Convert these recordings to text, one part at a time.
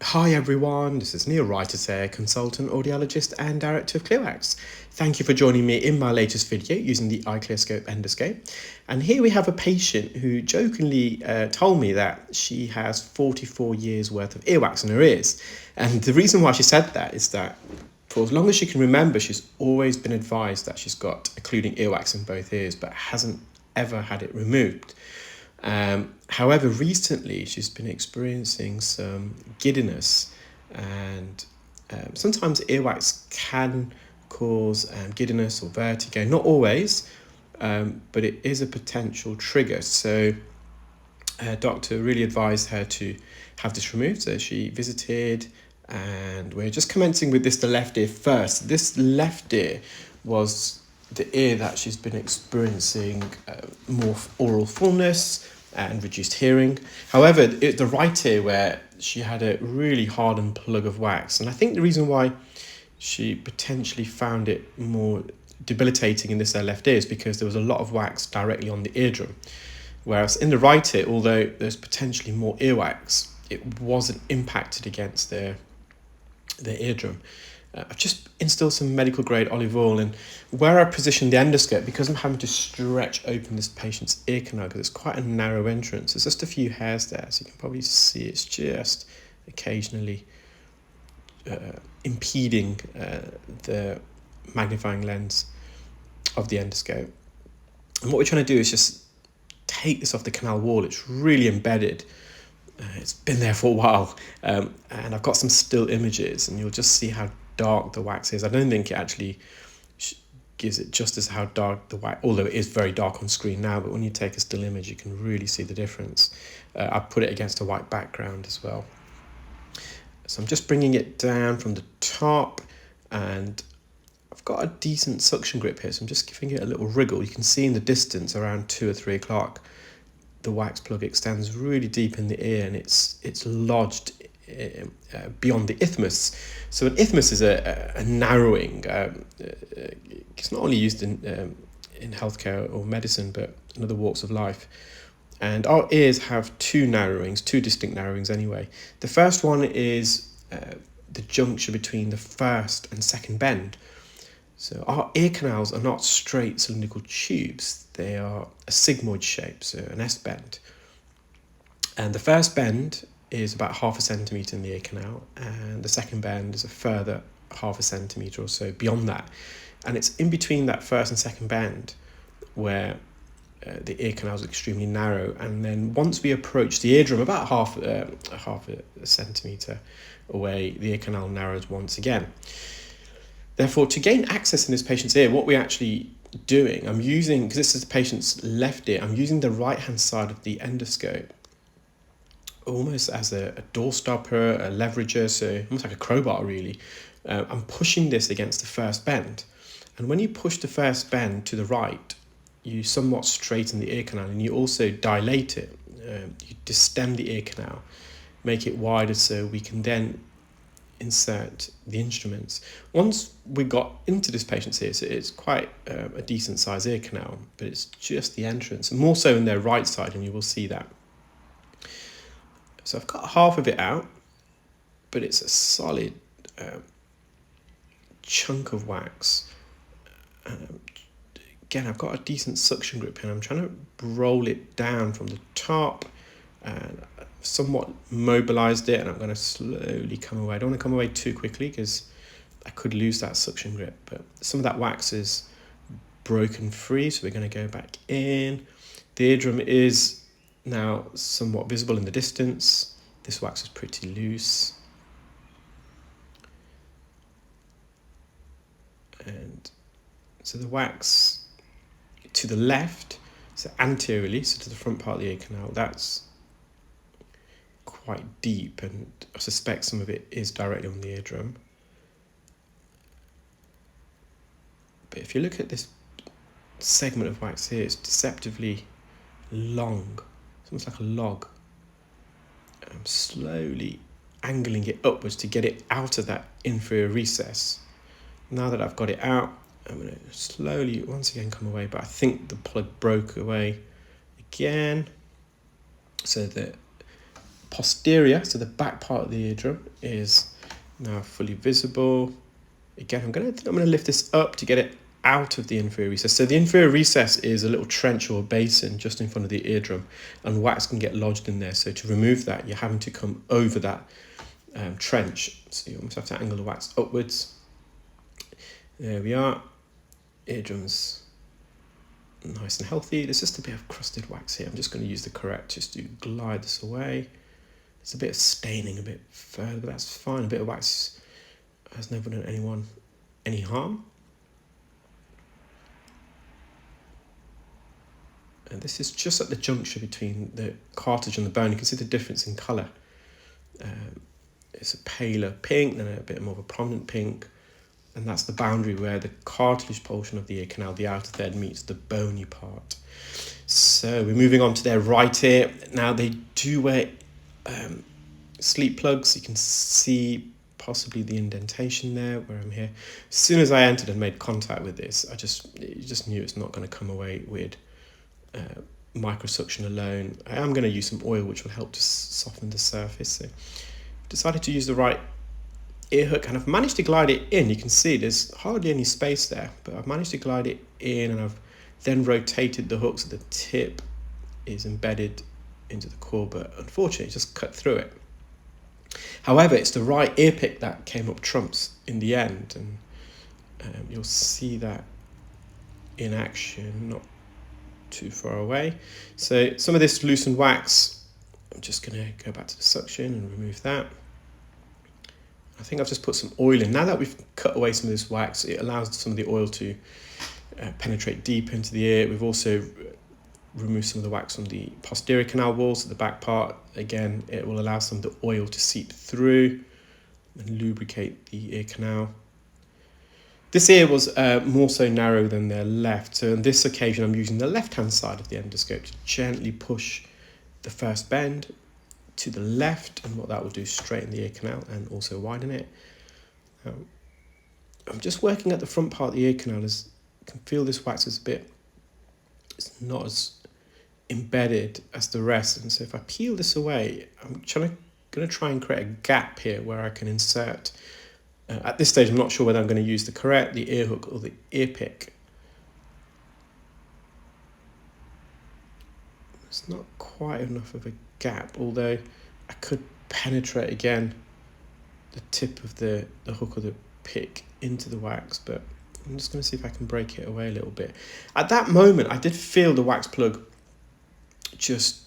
Hi everyone, this is Neel Raithatha, consultant, audiologist and director of earwax. Thank you for joining me in my latest video using the iClearScope endoscope. And here we have a patient who jokingly told me that she has 44 years worth of earwax in her ears. And the reason why she said that is that for as long as she can remember, she's always been advised that she's got occluding earwax in both ears, but hasn't ever had it removed. However, recently she's been experiencing some giddiness, and sometimes earwax can cause giddiness or vertigo. Not always, but it is a potential trigger. So her doctor really advised her to have this removed. So she visited, and we're just commencing with the left ear first. This left ear was the ear that she's been experiencing more oral fullness and reduced hearing. However, the right ear where she had a really hardened plug of wax, and I think the reason why she potentially found it more debilitating in this left ear is because there was a lot of wax directly on the eardrum, whereas in the right ear, although there's potentially more earwax, it wasn't impacted against the eardrum. I've just instilled some medical grade olive oil, and where I position the endoscope, because I'm having to stretch open this patient's ear canal because it's quite a narrow entrance, there's just a few hairs there, so you can probably see it's just occasionally impeding the magnifying lens of the endoscope. And what we're trying to do is just take this off the canal wall. It's really embedded. It's been there for a while, and I've got some still images, and you'll just see how dark the wax is. I don't think it actually gives it justice how dark the wax, although it is very dark on screen now, but when you take a still image you can really see the difference. I put it against a white background as well. So I'm just bringing it down from the top, and I've got a decent suction grip here, so I'm just giving it a little wriggle. You can see in the distance around 2 or 3 o'clock the wax plug extends really deep in the ear, and it's lodged beyond the isthmus. So an isthmus is a narrowing. It's not only used in healthcare or medicine, but in other walks of life. And our ears have two distinct narrowings anyway. The first one is the juncture between the first and second bend. So our ear canals are not straight cylindrical tubes, they are a sigmoid shape, so an S-bend. And the first bend is about 0.5 centimetre in the ear canal, and the second bend is a further 0.5 centimetre or so beyond that. And it's in between that first and second bend where the ear canal is extremely narrow, and then once we approach the eardrum about half a centimetre away, the ear canal narrows once again. Therefore, to gain access in this patient's ear, what we're actually doing, I'm using, because this is the patient's left ear, I'm using the right-hand side of the endoscope almost as a door stopper, a leverager, so almost like a crowbar really. I'm pushing this against the first bend. And when you push the first bend to the right, you somewhat straighten the ear canal, and you also dilate it. You distend the ear canal, make it wider so we can then insert the instruments. Once we got into this patient's ear, so it's quite a decent size ear canal, but it's just the entrance, more so in their right side, and you will see that. So I've got half of it out, but it's a solid chunk of wax. Again, I've got a decent suction grip here. I'm trying to roll it down from the top, and somewhat mobilized it, and I'm going to slowly come away. I don't want to come away too quickly because I could lose that suction grip, but some of that wax is broken free, so we're going to go back in. The eardrum is now somewhat visible in the distance. This wax is pretty loose. And so the wax to the left, so anteriorly, so to the front part of the ear canal, that's quite deep, and I suspect some of it is directly on the eardrum. But if you look at this segment of wax here, it's deceptively long. It's almost like a log. I'm slowly angling it upwards to get it out of that inferior recess. Now that I've got it out, I'm going to slowly once again come away, but I think the plug broke away again, so that posterior, so the back part of the eardrum, is now fully visible. Again, I'm gonna lift this up to get it out of the inferior recess. So the inferior recess is a little trench or basin just in front of the eardrum, and wax can get lodged in there. So to remove that, you're having to come over that trench. So you almost have to angle the wax upwards. There we are. Eardrums nice and healthy. There's just a bit of crusted wax here. I'm just going to use the correct just to glide this away. It's a bit of staining a bit further, but that's fine. A bit of wax has never done anyone any harm. And this is just at the juncture between the cartilage and the bone. You can see the difference in colour. It's a paler pink, then a bit more of a prominent pink. And that's the boundary where the cartilage portion of the ear canal, the outer third, meets the bony part. So we're moving on to their right ear. Now they do wear sleep plugs. You can see possibly the indentation there where I'm here. As soon as I entered and made contact with this, you just knew it's not going to come away with microsuction alone. I am going to use some oil which will help to soften the surface. So decided to use the right ear hook, and I've managed to glide it in. You can see there's hardly any space there, but I've managed to glide it in, and I've then rotated the hook so the tip is embedded into the core, but unfortunately just cut through it. However, it's the right ear pick that came up trumps in the end, and you'll see that in action not too far away. So some of this loosened wax, I'm just going to go back to the suction and remove that. I think I've just put some oil in. Now that we've cut away some of this wax, it allows some of the oil to penetrate deep into the ear. We've also removed some of the wax from the posterior canal walls, so the back part. Again, it will allow some of the oil to seep through and lubricate the ear canal. This ear was more so narrow than their left, so on this occasion I'm using the left-hand side of the endoscope to gently push the first bend to the left, and what that will do is straighten the ear canal and also widen it. I'm just working at the front part of the ear canal. As you can feel, this wax is it's not as embedded as the rest, and so if I peel this away, I'm going to try and create a gap here where I can insert. At this stage, I'm not sure whether I'm going to use the ear hook or the ear pick. It's not quite enough of a gap, although I could penetrate again the tip of the hook or the pick into the wax, but I'm just going to see if I can break it away a little bit. At that moment, I did feel the wax plug just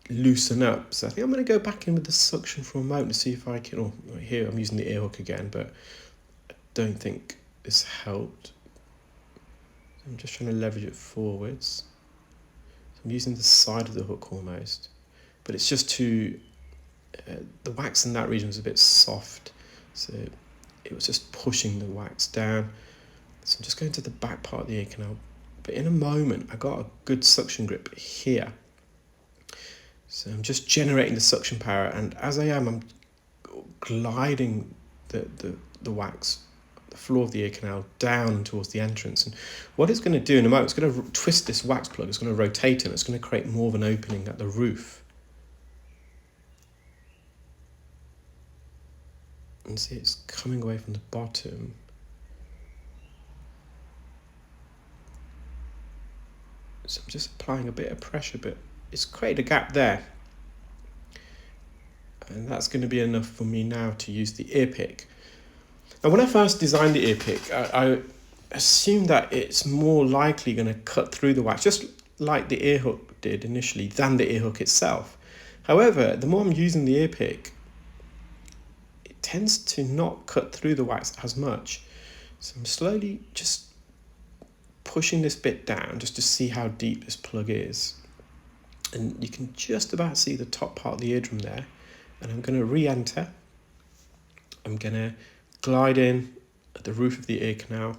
loosen up, so I think I'm going to go back in with the suction for a moment to see if I can. Here I'm using the ear hook again, but I don't think this helped. I'm just trying to leverage it forwards. I'm using the side of the hook almost, but it's just too, the wax in that region was a bit soft, so it was just pushing the wax down. So I'm just going to the back part of the ear canal, but in a moment I got a good suction grip here. So I'm just generating the suction power, and as I am, I'm gliding the wax, the floor of the ear canal, down towards the entrance. And what it's going to do in a moment, it's going to twist this wax plug, it's going to rotate it, and it's going to create more of an opening at the roof. And see, it's coming away from the bottom. So I'm just applying a bit of pressure, but it's created a gap there. And that's going to be enough for me now to use the ear pick. Now, when I first designed the ear pick, I assumed that it's more likely going to cut through the wax, just like the ear hook did initially, than the ear hook itself. However, the more I'm using the ear pick, it tends to not cut through the wax as much. So I'm slowly just pushing this bit down just to see how deep this plug is. And you can just about see the top part of the eardrum there. And I'm going to re-enter. I'm going to glide in at the roof of the ear canal.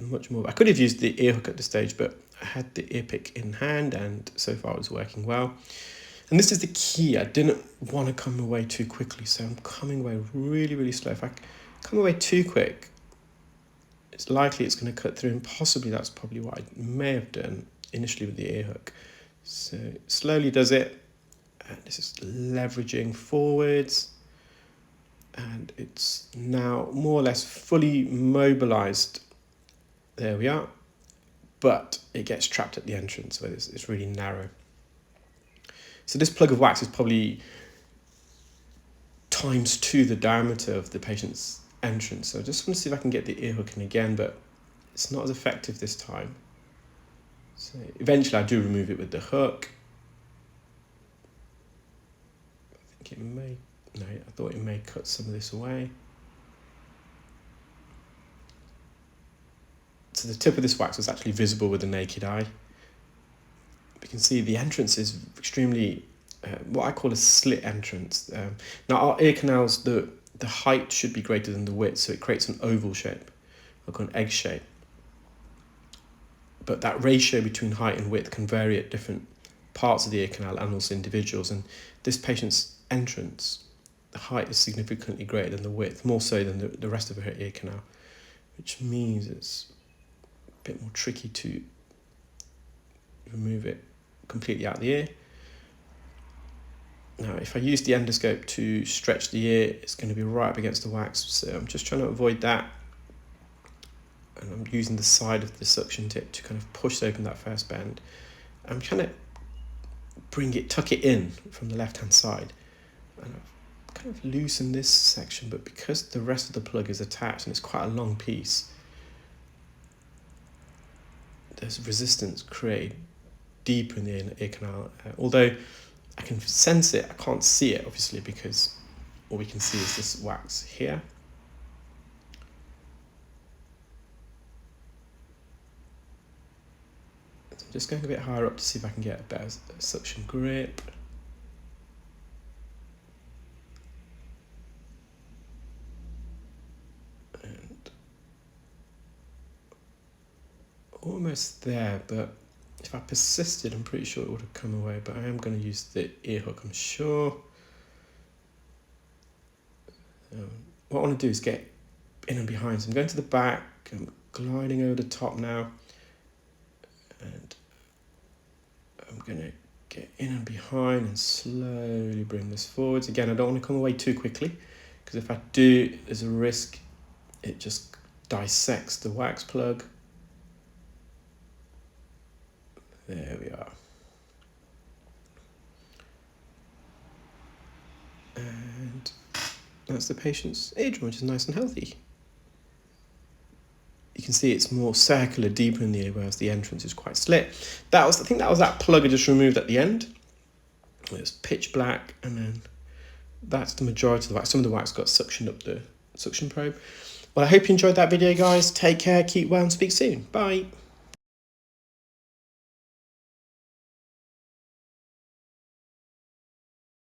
Much more. I could have used the ear hook at this stage, but I had the ear pick in hand, and so far it was working well. And this is the key. I didn't want to come away too quickly, so I'm coming away really, really slow. If I come away too quick, it's likely it's going to cut through, and possibly that's probably what I may have done initially with the ear hook. So slowly does it, And this is leveraging forwards. And it's now more or less fully mobilized. There we are. But it gets trapped at the entrance, so it's really narrow. So this plug of wax is probably ×2 the diameter of the patient's entrance. So I just want to see if I can get the ear hook in again, but it's not as effective this time. So eventually I do remove it with the hook. I think it may, no, I thought it may cut some of this away. So the tip of this wax was actually visible with the naked eye. You can see the entrance is extremely, what I call a slit entrance. Now our ear canals, the height should be greater than the width, so it creates an oval shape, like an egg shape. But that ratio between height and width can vary at different parts of the ear canal and also individuals. And this patient's entrance, the height is significantly greater than the width, more so than the rest of her ear canal, which means it's a bit more tricky to remove it completely out of the ear. Now, if I use the endoscope to stretch the ear, it's going to be right up against the wax, so I'm just trying to avoid that. And I'm using the side of the suction tip to kind of push open that first bend. I'm trying to tuck it in from the left-hand side. And I've kind of loosened this section, but because the rest of the plug is attached and it's quite a long piece, there's resistance created deeper in the ear canal. Although I can sense it, I can't see it obviously, because all we can see is this wax here. So I'm just going a bit higher up to see if I can get a better suction grip. And almost there, but if I persisted, I'm pretty sure it would have come away, but I am going to use the ear hook, I'm sure. What I want to do is get in and behind. So I'm going to the back, I'm gliding over the top now, and I'm going to get in and behind and slowly bring this forwards. Again, I don't want to come away too quickly, because if I do, there's a risk it just dissects the wax plug. There we are. And that's the patient's eardrum, which is nice and healthy. You can see it's more circular, deeper in the ear, whereas the entrance is quite slit. I think that was that plug I just removed at the end. It's pitch black, and then that's the majority of the wax. Some of the wax got suctioned up the suction probe. Well, I hope you enjoyed that video, guys. Take care, keep well, and speak soon. Bye.